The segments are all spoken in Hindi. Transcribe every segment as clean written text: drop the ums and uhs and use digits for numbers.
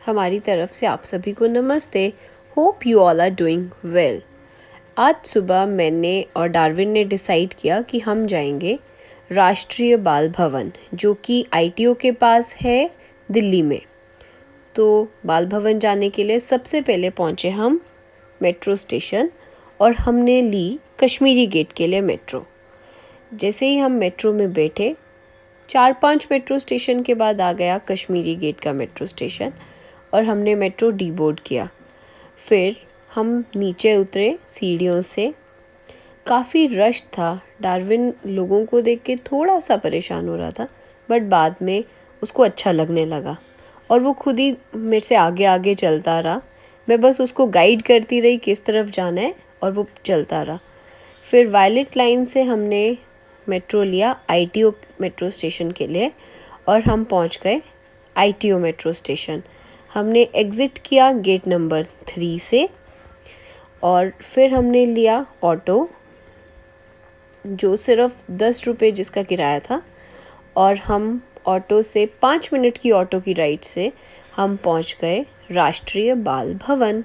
हमारी तरफ से आप सभी को नमस्ते। Hope you all are doing well. आज सुबह मैंने और डार्विन ने डिसाइड किया कि हम जाएंगे राष्ट्रीय बाल भवन, जो कि आईटीओ के पास है दिल्ली में। तो बाल भवन जाने के लिए सबसे पहले पहुंचे हम मेट्रो स्टेशन और हमने ली कश्मीरी गेट के लिए मेट्रो। जैसे ही हम मेट्रो में बैठे, 4-5 मेट्रो स्टेशन के बाद आ गया कश्मीरी गेट का मेट्रो स्टेशन और हमने मेट्रो डी बोर्ड किया। फिर हम नीचे उतरे सीढ़ियों से। काफ़ी रश था। डार्विन लोगों को देख के थोड़ा सा परेशान हो रहा था, बट बाद में उसको अच्छा लगने लगा और वो खुद ही मेरे से आगे आगे चलता रहा। मैं बस उसको गाइड करती रही किस तरफ जाना है और वो चलता रहा। फिर वायलेट लाइन से हमने मेट्रो लिया आईटीओ मेट्रो स्टेशन के लिए और हम पहुंच गए आईटीओ मेट्रो स्टेशन। हमने एग्ज़िट किया गेट नंबर 3 से और फिर हमने लिया ऑटो, जो सिर्फ 10 रुपये जिसका किराया था, और हम ऑटो से 5 मिनट की ऑटो की राइड से हम पहुंच गए राष्ट्रीय बाल भवन।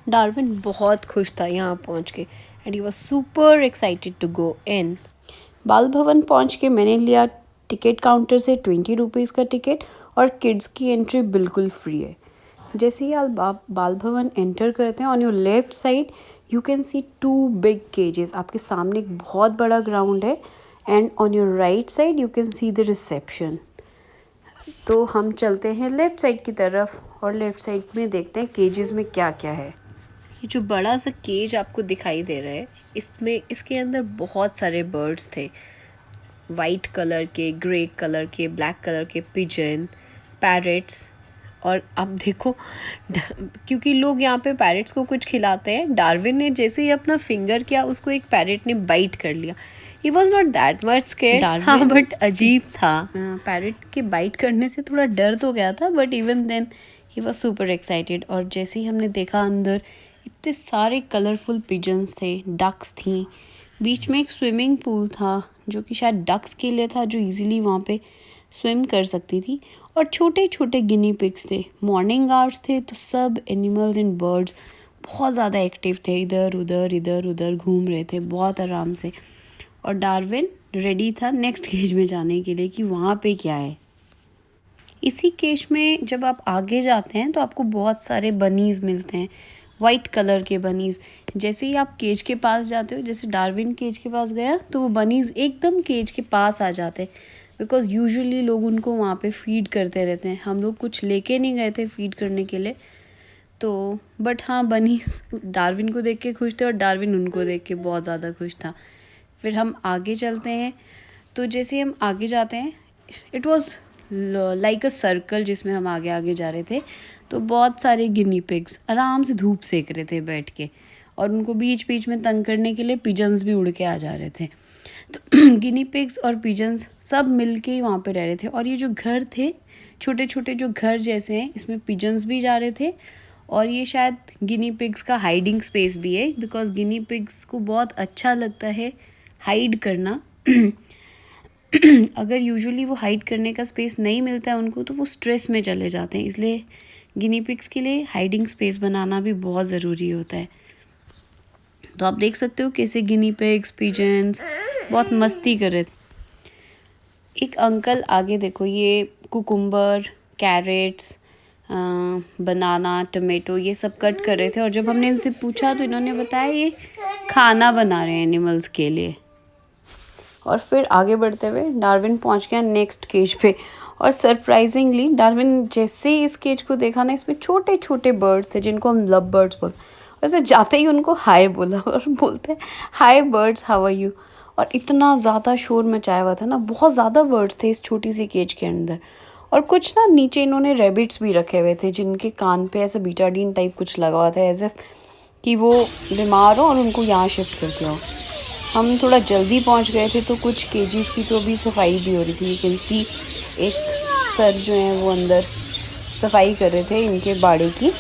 डार्विन बहुत खुश था यहाँ पहुँच के and he was super excited to go in. Bal Bhavan पहुँच के मैंने लिया टिकट काउंटर से 20 रुपीज़ का टिकट और किड्स की एंट्री बिल्कुल फ्री है। जैसे ही आप बाल भवन एंटर करते हैं, on your left side you can see 2 big cages. आपके सामने एक बहुत बड़ा ग्राउंड है and on your right side you can see the reception. तो हम चलते हैं लेफ़्ट साइड की तरफ और लेफ़्ट साइड में देखते हैं केजेस में क्या क्या है। ये जो बड़ा सा केज आपको दिखाई दे रहा है, इसके अंदर बहुत सारे बर्ड्स थे। वाइट कलर के, ग्रे कलर के, ब्लैक कलर के पिजन, पैरट्स। और अब देखो क्योंकि लोग यहाँ पे पैरट्स को कुछ खिलाते हैं, डार्विन ने जैसे ही अपना फिंगर किया उसको एक पैरट ने बाइट कर लिया। He was not that much scared, हाँ, बट अजीब था। पैरट के बाइट करने से थोड़ा डर तो गया था, but even then he was super excited. और जैसे ही हमने देखा अंदर, इतने सारे कलरफुल पिजन्स थे, डक्स थी, बीच में एक स्विमिंग पूल था जो कि शायद डक्स के लिए था, जो इजीली वहाँ पे स्विम कर सकती थी, और छोटे छोटे गिनी पिग्स थे। मॉर्निंग आवर्स थे तो सब एनिमल्स एंड बर्ड्स बहुत ज़्यादा एक्टिव थे, इधर उधर घूम रहे थे बहुत आराम से। और डार्विन रेडी था नेक्स्ट केज में जाने के लिए कि वहाँ पे क्या है। इसी केज में जब आप आगे जाते हैं तो आपको बहुत सारे बनीज़ मिलते हैं, वाइट कलर के बनीज़। जैसे ही आप केज के पास जाते हो, जैसे डार्विन केज के पास गया तो वो बनीज़ एकदम केज के पास आ जाते हैं, बिकॉज़ यूजुअली लोग उनको वहाँ पे फीड करते रहते हैं। हम लोग कुछ लेके नहीं गए थे फीड करने के लिए, तो बट हाँ, बनीज़ डार्विन को देख के खुश थे और डार्विन उनको देख के बहुत ज़्यादा खुश था। फिर हम आगे चलते हैं। तो जैसे ही हम आगे जाते हैं, it was like a circle जिसमें हम आगे आगे जा रहे थे। तो बहुत सारे गिनी पिग्स आराम से धूप सेक रहे थे बैठ के, और उनको बीच बीच में तंग करने के लिए पिजन्स भी उड़ के आ जा रहे थे। तो गिनी पिग्स और पिजन्स सब मिल के वहाँ पे रह रहे थे। और ये जो घर थे, छोटे छोटे जो घर जैसे हैं, इसमें पिजन्स भी जा रहे थे। और ये शायद गिनी पिग्स का हाइडिंग स्पेस भी है, बिकॉज गिनी पिग्स को बहुत अच्छा लगता है हाइड करना। अगर यूजुअली वो हाइड करने का स्पेस नहीं मिलता है उनको, तो वो स्ट्रेस में चले जाते हैं। इसलिए गिनी पिग्स के लिए हाइडिंग स्पेस बनाना भी बहुत ज़रूरी होता है। तो आप देख सकते हो कैसे गिनी पिग्स, पिजन्स बहुत मस्ती कर रहे थे। एक अंकल आगे देखो, ये कुकुम्बर, कैरेट्स, बनाना, टमेटो ये सब कट कर रहे थे। और जब हमने इनसे पूछा तो इन्होंने बताया ये खाना बना रहे हैं एनिमल्स के लिए। और फिर आगे बढ़ते हुए डार्विन पहुंच गया नेक्स्ट केज पे। और सरप्राइजिंगली डार्विन जैसे ही इस केज को देखा ना, इसमें छोटे छोटे बर्ड्स थे जिनको हम लव बर्ड्स बोलते हैं। वैसे जाते ही उनको हाय बोला और बोलते हैं हाय बर्ड्स, हाउ आर यू। और इतना ज़्यादा शोर मचाया हुआ था ना, बहुत ज़्यादा बर्ड्स थे इस छोटी सी केज के अंदर। और कुछ ना नीचे इन्होंने रैबिट्स भी रखे हुए थे, जिनके कान पे ऐसे बीटाडीन टाइप कुछ लगा हुआ था, ऐसे कि वो बीमार हो और उनको यहाँ शिफ्ट कर दिया हो। हम थोड़ा जल्दी पहुंच गए थे तो कुछ केजीज़ की तो अभी सफाई भी हो रही थी। यू कैन सी एक सर जो हैं वो अंदर सफाई कर रहे थे इनके बाड़े की।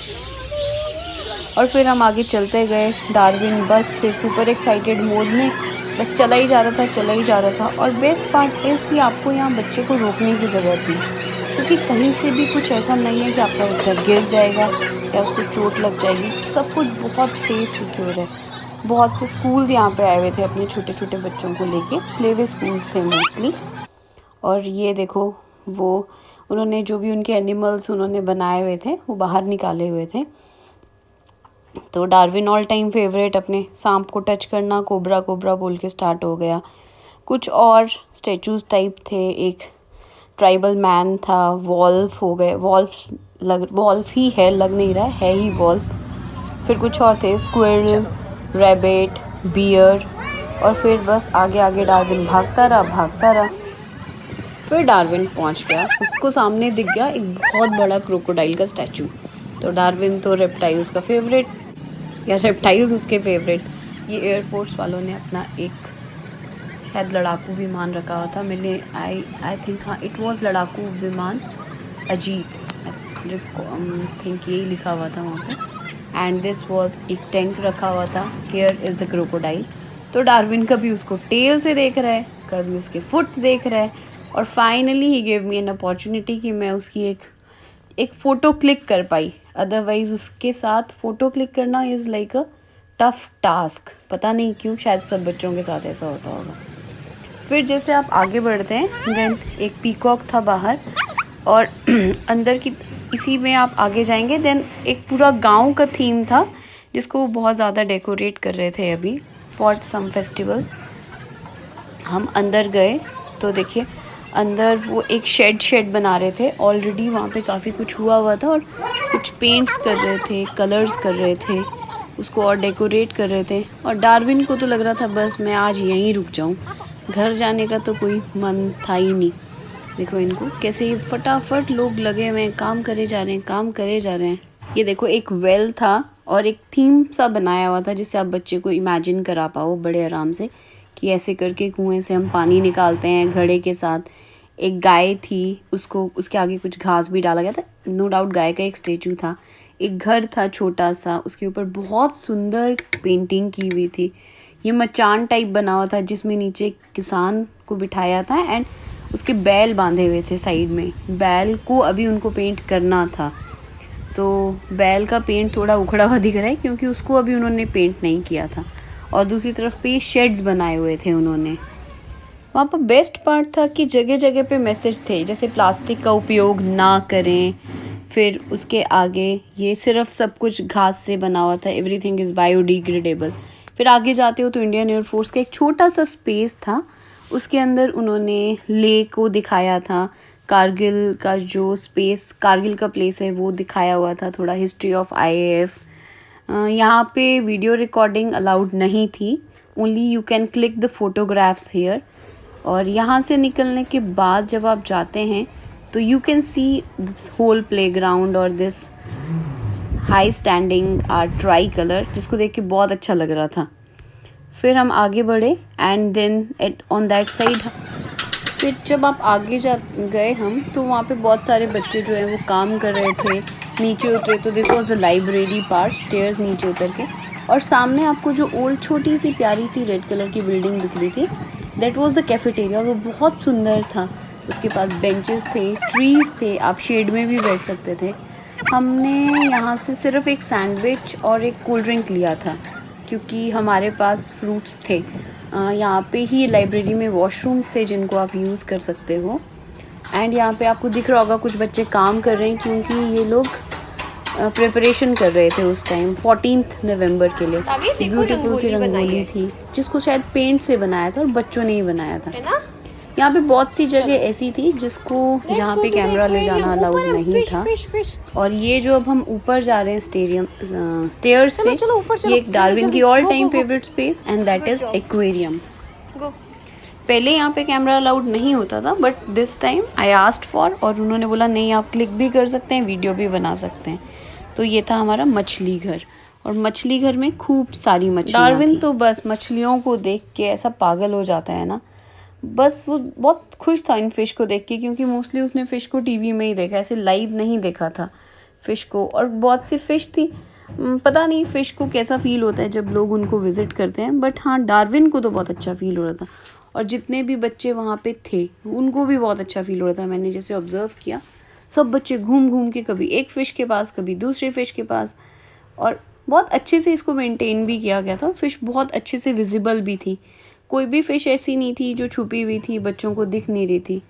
और फिर हम आगे चलते गए। डार्विन बस फिर सुपर एक्साइटेड मोड में बस चला ही जा रहा था। और बेस्ट पार्ट इज़ कि आपको यहाँ बच्चे को रोकने की ज़रूरत नहीं। क्योंकि कहीं से भी कुछ ऐसा नहीं है कि आपका बच्चा गिर जाएगा या उसको चोट लग जाएगी। सब कुछ बहुत सेफ सिक्योर है। बहुत से स्कूल्स यहाँ पे आए हुए थे अपने छोटे छोटे बच्चों को लेके, प्लेवे स्कूल्स थे मोस्टली। और ये देखो वो उन्होंने जो भी उनके एनिमल्स उन्होंने बनाए हुए थे वो बाहर निकाले हुए थे। तो डार्विन ऑल टाइम फेवरेट, अपने सांप को टच करना कोबरा कोबरा बोल के स्टार्ट हो गया। कुछ और स्टैचूज टाइप थे, एक ट्राइबल मैन था, वॉल्फ हो गए, वॉल्फ ही है, लग नहीं रहा है ही वॉल्फ। फिर कुछ और थे, स्क्विरल, रैबिट, बियर। और फिर बस आगे आगे डार्विन भागता रहा। फिर डार्विन पहुंच गया, उसको सामने दिख गया एक बहुत बड़ा क्रोकोडाइल का स्टैचू। तो डार्विन तो रेप्टाइल्स का फेवरेट, या रेप्टाइल्स उसके फेवरेट। ये एयरफोर्स वालों ने अपना एक शायद लड़ाकू विमान रखा हुआ था। मैंने आई थिंक, हाँ इट वाज लड़ाकू विमान अजीत, थिंक यही लिखा हुआ था वहाँ पे। एंड दिस वाज एक टैंक रखा हुआ था, हियर इज़ द क्रोकोडाइल। तो डार्विन कभी उसको टेल से देख रहा है, कभी उसके फुट देख रहा है। और finally he give me an opportunity कि मैं उसकी एक फ़ोटो क्लिक कर पाई। अदरवाइज़ उसके साथ फ़ोटो क्लिक करना is like a tough task. पता नहीं क्यों, शायद सब बच्चों के साथ ऐसा होता होगा। फिर जैसे आप आगे बढ़ते हैं, देन एक पीकॉक था बाहर, और अंदर की इसी में आप आगे जाएंगे, देन एक पूरा गांव का थीम था जिसको बहुत ज़्यादा डेकोरेट कर रहे थे अभी फॉर सम फेस्टिवल। हम अंदर गए तो देखिए अंदर वो एक शेड बना रहे थे। ऑलरेडी वहाँ पे काफ़ी कुछ हुआ था और कुछ पेंट्स कर रहे थे, कलर्स कर रहे थे, उसको और डेकोरेट कर रहे थे। और डार्विन को तो लग रहा था बस मैं आज यहीं रुक जाऊँ, घर जाने का तो कोई मन था ही नहीं। देखो इनको कैसे फटाफट लोग लगे हुए हैं, काम करे जा रहे हैं। ये देखो एक वेल था और एक थीम सा बनाया हुआ था जिससे आप बच्चे को इमेजिन करा पाओ बड़े आराम से कि ऐसे करके कुएं से हम पानी निकालते हैं घड़े के साथ। एक गाय थी, उसको उसके आगे कुछ घास भी डाला गया था, नो डाउट गाय का एक स्टेचू था। एक घर था छोटा सा, उसके ऊपर बहुत सुंदर पेंटिंग की हुई थी। ये मचान टाइप बना हुआ था जिसमें नीचे किसान को बिठाया था एंड उसके बैल बांधे हुए थे साइड में। बैल को अभी उनको पेंट करना था, तो बैल का पेंट थोड़ा उखड़ा हुआ दिख रहा है क्योंकि उसको अभी उन्होंने पेंट नहीं किया था। और दूसरी तरफ पे शेड्स बनाए हुए थे उन्होंने। वहाँ पर बेस्ट पार्ट था कि जगह जगह पे मैसेज थे, जैसे प्लास्टिक का उपयोग ना करें। फिर उसके आगे ये सिर्फ सब कुछ घास से बना हुआ था, एवरीथिंग इज़ बायोडिग्रेडेबल। फिर आगे जाते हो तो इंडियन एयरफोर्स का एक छोटा सा स्पेस था, उसके अंदर उन्होंने लेक को दिखाया था। कारगिल का जो स्पेस, कारगिल का प्लेस है वो दिखाया हुआ था, थोड़ा हिस्ट्री ऑफ IAF। यहाँ पे वीडियो रिकॉर्डिंग अलाउड नहीं थी, only you can click the photographs here. और यहाँ से निकलने के बाद जब आप जाते हैं तो you can see this whole playground और this high standing art tricolour, जिसको देख के बहुत अच्छा लग रहा था। फिर हम आगे बढ़े and then at on that side, फिर जब आप आगे गए हम तो वहाँ पे बहुत सारे बच्चे जो हैं वो काम कर रहे थे। नीचे उतरे तो this was the library part, stairs नीचे उतर के। और सामने आपको जो ओल्ड छोटी सी प्यारी सी रेड कलर की बिल्डिंग दिख रही थी, दैट वाज द कैफेटेरिया। वो बहुत सुंदर था, उसके पास बेंचेस थे, ट्रीज़ थे, आप शेड में भी बैठ सकते थे। हमने यहाँ से सिर्फ एक सैंडविच और एक कोल्ड ड्रिंक लिया था क्योंकि हमारे पास फ्रूट्स थे। यहाँ पे ही लाइब्रेरी में वॉशरूम्स थे जिनको आप यूज़ कर सकते हो। एंड यहाँ पे आपको दिख रहा होगा कुछ बच्चे काम कर रहे हैं क्योंकि ये लोग प्रिपरेशन कर रहे थे उस टाइम 14 नवंबर के लिए। ब्यूटीफुल सी रंगोली थी जिसको शायद पेंट से बनाया था और बच्चों ने ही बनाया था। यहाँ पे बहुत सी जगह ऐसी थी जिसको जहाँ पे कैमरा ले जाना अलाउड नहीं था। और ये जो अब हम ऊपर जा रहे हैं स्टेयर्स से, ये एक डार्विन की all time favourite space and that is aquarium. पहले यहाँ पे कैमरा अलाउड नहीं होता था but this time I asked for, और उन्होंने बोला नहीं आप क्लिक भी कर सकते हैं, वीडियो भी बना सकते हैं। तो ये था हमारा मछली घर, और मछली घर में खूब सारी मछलियाँ थी। डार्विन तो बस मछलियों को देख के ऐसा पागल हो जाता है ना, बस वो बहुत खुश था इन फ़िश को देख के, क्योंकि मोस्टली उसने फ़िश को टीवी में ही देखा, ऐसे लाइव नहीं देखा था फ़िश को। और बहुत सी फ़िश थी, पता नहीं फ़िश को कैसा फ़ील होता है जब लोग उनको विज़िट करते हैं, बट हाँ डार्विन को तो बहुत अच्छा फ़ील हो रहा था। और जितने भी बच्चे वहाँ पे थे उनको भी बहुत अच्छा फ़ील हो रहा था। मैंने जैसे ऑब्ज़र्व किया सब बच्चे घूम घूम के कभी एक फ़िश के पास, कभी दूसरे फ़िश के पास, और बहुत अच्छे से इसको मेंटेन भी किया गया था। फ़िश बहुत अच्छे से विजिबल भी थी, कोई भी फ़िश ऐसी नहीं थी जो छुपी हुई थी, बच्चों को दिख नहीं रही थी।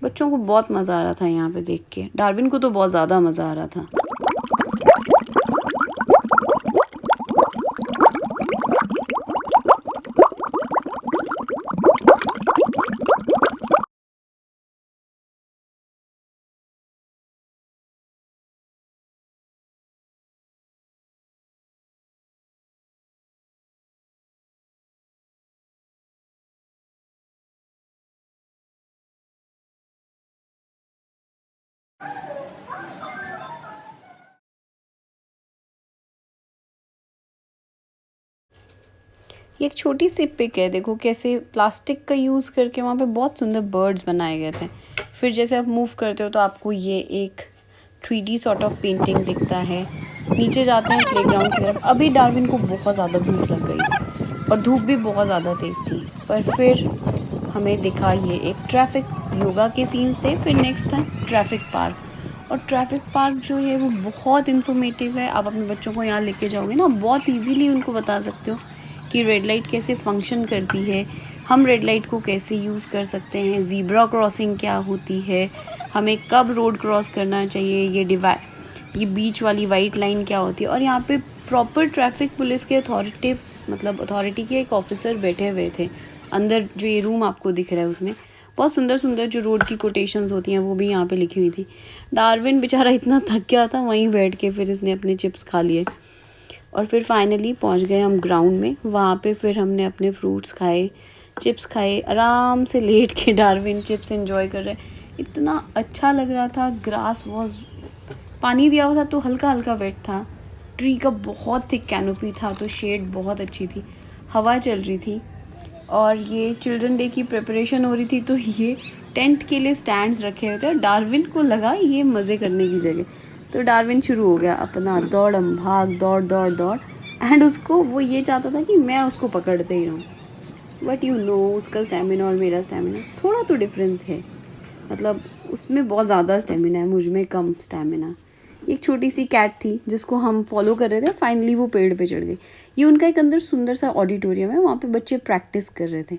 बच्चों को बहुत मज़ा आ रहा था यहाँ पे देख के, डार्विन को तो बहुत ज़्यादा मज़ा आ रहा था। ये एक छोटी सी पिक है, देखो कैसे प्लास्टिक का यूज़ करके वहाँ पे बहुत सुंदर बर्ड्स बनाए गए थे। फिर जैसे आप मूव करते हो तो आपको ये एक 3D सॉर्ट ऑफ पेंटिंग दिखता है। नीचे जाते हैं प्लेग्राउंड की तरफ। अभी डार्विन को बहुत ज़्यादा भूख लग गई और धूप भी बहुत ज़्यादा तेज़ थी, पर फिर हमें दिखा ये एक ट्रैफिक योगा के सीन्स थे। फिर नेक्स्ट था ट्रैफिक पार्क, और ट्रैफिक पार्क जो है वो बहुत इन्फॉर्मेटिव है। आप अपने बच्चों को यहाँ लेके जाओगे ना, बहुत ईजीली उनको बता सकते हो कि रेड लाइट कैसे फंक्शन करती है, हम रेड लाइट को कैसे यूज़ कर सकते हैं, ज़ीब्रा क्रॉसिंग क्या होती है, हमें कब रोड क्रॉस करना चाहिए, ये बीच वाली वाइट लाइन क्या होती है। और यहाँ पे प्रॉपर ट्रैफिक पुलिस के अथॉरिटी के एक ऑफिसर बैठे हुए थे अंदर। जो ये रूम आपको दिख रहा है उसमें बहुत सुंदर सुंदर जो रोड की कोटेशंस होती हैं वो भी यहाँ पे लिखी हुई थी। डार्विन बेचारा इतना थक गया था, वहीं बैठ के फिर इसने अपने चिप्स खा लिए और फिर फाइनली पहुँच गए हम ग्राउंड में। वहाँ पे फिर हमने अपने फ्रूट्स खाए, चिप्स खाए, आराम से लेट के डार्विन चिप्स एंजॉय कर रहे। इतना अच्छा लग रहा था। ग्रास वॉज, पानी दिया हुआ था तो हल्का हल्का वेट था। ट्री का बहुत थिक कैनोपी था तो शेड बहुत अच्छी थी, हवा चल रही थी। और ये चिल्ड्रन डे की प्रिपरेशन हो रही थी तो ये टेंट के लिए स्टैंड्स रखे हुए थे। डार्विन को लगा ये मज़े करने की जगह, तो डार्विन शुरू हो गया अपना दौड़म भाग, दौड़ दौड़ दौड़। एंड उसको वो ये चाहता था कि मैं उसको पकड़ते ही रहूँ। बट यू नो उसका स्टेमिना और मेरा स्टेमिना थोड़ा तो डिफरेंस है, मतलब उसमें बहुत ज़्यादा स्टेमिना है, मुझ में कम स्टेमिना। एक छोटी सी कैट थी जिसको हम फॉलो कर रहे थे, फाइनली वो पेड़ पे चढ़ गई। ये उनका एक अंदर सुंदर सा ऑडिटोरियम है, वहाँ पे बच्चे प्रैक्टिस कर रहे थे।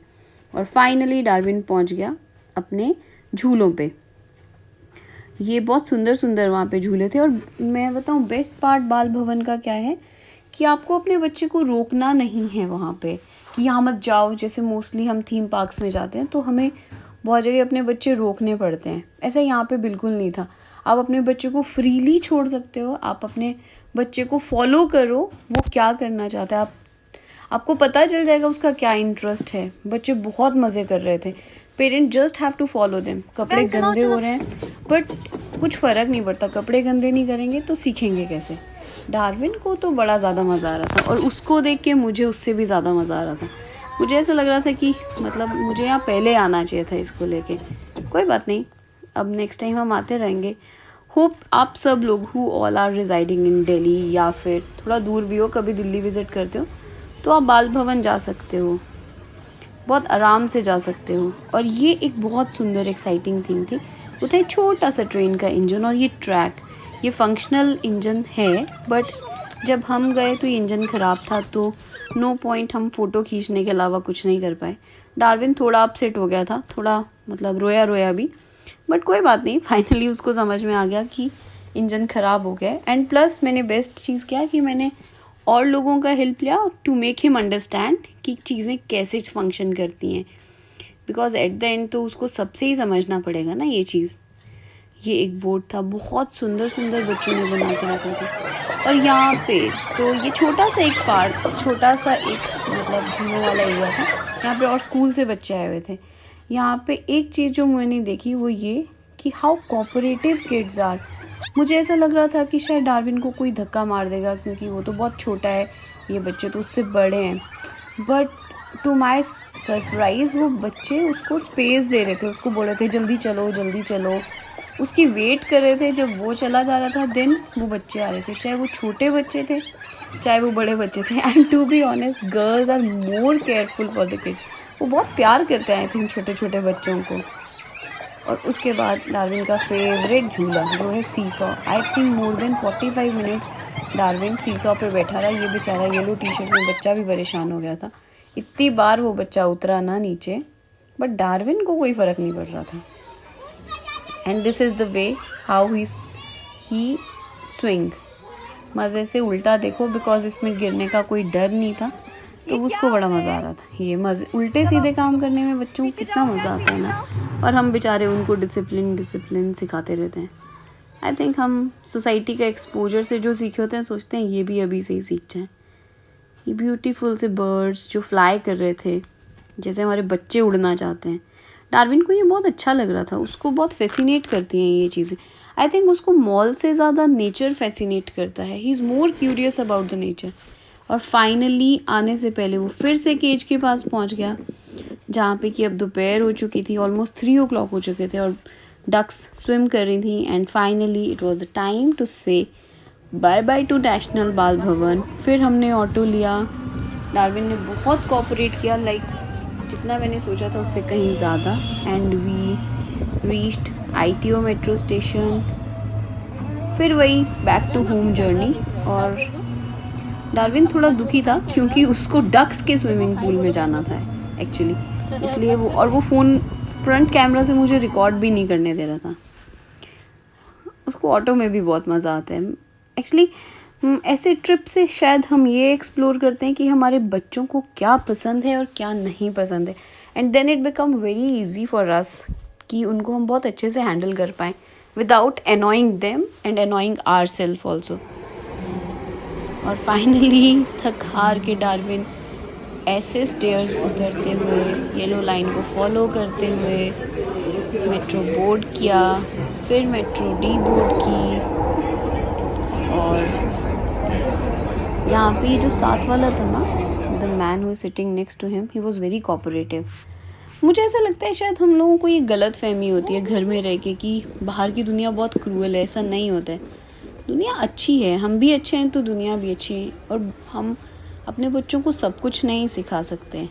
और फाइनली डार्विन पहुँच गया अपने झूलों पे। ये बहुत सुंदर सुंदर वहाँ पे झूले थे। और मैं बताऊँ बेस्ट पार्ट बाल भवन का क्या है कि आपको अपने बच्चे को रोकना नहीं है वहाँ पे कि यहाँ मत जाओ। जैसे मोस्टली हम थीम पार्क्स में जाते हैं तो हमें बहुत जगह अपने बच्चे रोकने पड़ते हैं, ऐसा यहाँ पे बिल्कुल नहीं था। आप अपने बच्चे को फ्रीली छोड़ सकते हो, आप अपने बच्चे को फॉलो करो, वो क्या करना चाहता है आपको पता चल जाएगा उसका क्या इंटरेस्ट है। बच्चे बहुत मज़े कर रहे थे। Parent just have to follow them. कपड़े गंदे हो रहे हैं बट कुछ फ़र्क नहीं पड़ता, कपड़े गंदे नहीं करेंगे तो सीखेंगे कैसे। डार्विन को तो बड़ा ज़्यादा मज़ा आ रहा था और उसको देख के मुझे उससे भी ज़्यादा मज़ा आ रहा था। मुझे ऐसा लग रहा था कि मतलब मुझे यहाँ पहले आना चाहिए था इसको लेके। कोई बात नहीं, अब नेक्स्ट टाइम हम आते रहेंगे। होप आप सब लोग who all are residing in Delhi या फिर थोड़ा दूर भी हो, कभी दिल्ली विज़िट करते हो तो आप बाल भवन जा सकते हो, बहुत आराम से जा सकते हो। और ये एक बहुत सुंदर एक्साइटिंग थिंग थी। वो था एक छोटा सा ट्रेन का इंजन और ये ट्रैक। ये फंक्शनल इंजन है बट जब हम गए तो ये इंजन ख़राब था तो नो पॉइंट, हम फ़ोटो खींचने के अलावा कुछ नहीं कर पाए। डार्विन थोड़ा अपसेट हो गया था, थोड़ा मतलब रोया रोया भी, बट कोई बात नहीं, फाइनली उसको समझ में आ गया कि इंजन ख़राब हो गया। एंड प्लस मैंने बेस्ट चीज़ किया कि मैंने और लोगों का हेल्प लिया टू मेक हिम अंडरस्टैंड कि चीज़ें कैसे फंक्शन करती हैं, बिकॉज एट द एंड तो उसको सबसे ही समझना पड़ेगा ना ये चीज़। ये एक बोर्ड था, बहुत सुंदर सुंदर बच्चों ने बना के रखा था। और यहाँ पे तो ये छोटा सा एक पार्क, छोटा सा एक मतलब झूलने वाला एरिया था यहाँ पे, और स्कूल से बच्चे आए हुए थे। यहाँ पे एक चीज़ जो मैंने देखी वो ये कि हाउ कोऑपरेटिव किड्स आर। मुझे ऐसा लग रहा था कि शायद डार्विन को कोई धक्का मार देगा क्योंकि वो तो बहुत छोटा है, ये बच्चे तो उससे बड़े हैं। बट टू माई सरप्राइज़ वो बच्चे उसको स्पेस दे रहे थे, उसको बोल रहे थे जल्दी चलो जल्दी चलो, उसकी वेट कर रहे थे। जब वो चला जा रहा था देन वो बच्चे आ रहे थे, चाहे वो छोटे बच्चे थे चाहे वो बड़े बच्चे थे। And to be honest girls are more careful for the kids. वो बहुत प्यार करते हैं आई थिंक छोटे छोटे बच्चों को। और उसके बाद डार्विन का फेवरेट झूला जो है seesaw. I think more than 45 minutes Darwin seesaw पे बैठा रहा। ये बेचारा येलो टी शर्ट में बच्चा भी परेशान हो गया था, इतनी बार वो बच्चा उतरा ना नीचे, बट डार्विन को कोई फ़र्क नहीं पड़ रहा था। And this is the way how he swing. मज़े से उल्टा देखो, बिकॉज इसमें गिरने का कोई डर नहीं था, तो उसको बड़ा मज़ा आ रहा था। ये मज़े उल्टे सीधे काम करने में बच्चों को कितना मज़ा आता है ना, और हम बेचारे उनको डिसिप्लिन सिखाते रहते हैं। आई थिंक हम सोसाइटी का एक्सपोजर से जो सीखे होते हैं सोचते हैं ये भी अभी से ही सीख जाएँ। ये ब्यूटीफुल से बर्ड्स जो फ्लाई कर रहे थे, जैसे हमारे बच्चे उड़ना चाहते हैं। डार्विन को ये बहुत अच्छा लग रहा था, उसको बहुत फैसिनेट करती हैं ये चीज़ें। आई थिंक उसको मॉल से ज़्यादा नेचर फैसिनेट करता है। He is more curious about the nature. और फाइनली आने से पहले वो फिर से केज के पास पहुंच गया, जहाँ पे कि अब दोपहर हो चुकी थी, ऑलमोस्ट 3 o'clock हो चुके थे और डक्स स्विम कर रही थी। And finally it was the time to say bye bye to national Bal Bhavan. फिर हमने ऑटो लिया। डार्विन ने बहुत कोऑपरेट किया, लाइक जितना मैंने सोचा था उससे कहीं ज़्यादा। And we reached ITO metro station. फिर वही बैक टू होम जर्नी। और डार्विन थोड़ा दुखी था क्योंकि उसको डक्स के स्विमिंग पूल में जाना था एक्चुअली, इसलिए वो फ़ोन फ्रंट कैमरा से मुझे रिकॉर्ड भी नहीं करने दे रहा था। उसको ऑटो में भी बहुत मज़ा आता है एक्चुअली। ऐसे ट्रिप से शायद हम ये एक्सप्लोर करते हैं कि हमारे बच्चों को क्या पसंद है और क्या नहीं पसंद है, and then it become very easy for us कि उनको हम बहुत अच्छे से हैंडल कर पाएँ without annoying them and annoying our self also. और फाइनली थक हार के डार्विन ऐसे स्टेयर्स उतरते हुए, येलो लाइन को फॉलो करते हुए मेट्रो बोर्ड किया, फिर मेट्रो डी बोर्ड की। और यहाँ पे जो साथ वाला था ना, the man who is sitting next to him, he was very cooperative. मुझे ऐसा लगता है शायद हम लोगों को ये गलत फहमी होती है घर में रह के कि बाहर की दुनिया बहुत क्रूअल है। ऐसा नहीं होता है, दुनिया अच्छी है, हम भी अच्छे हैं तो दुनिया भी अच्छी है। और हम अपने बच्चों को सब कुछ नहीं सिखा सकते।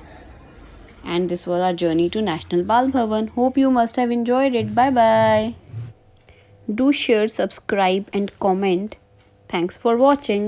And this was our journey to national Bal Bhavan. Hope you must have enjoyed it. Bye bye. Do share, subscribe and comment. Thanks for watching.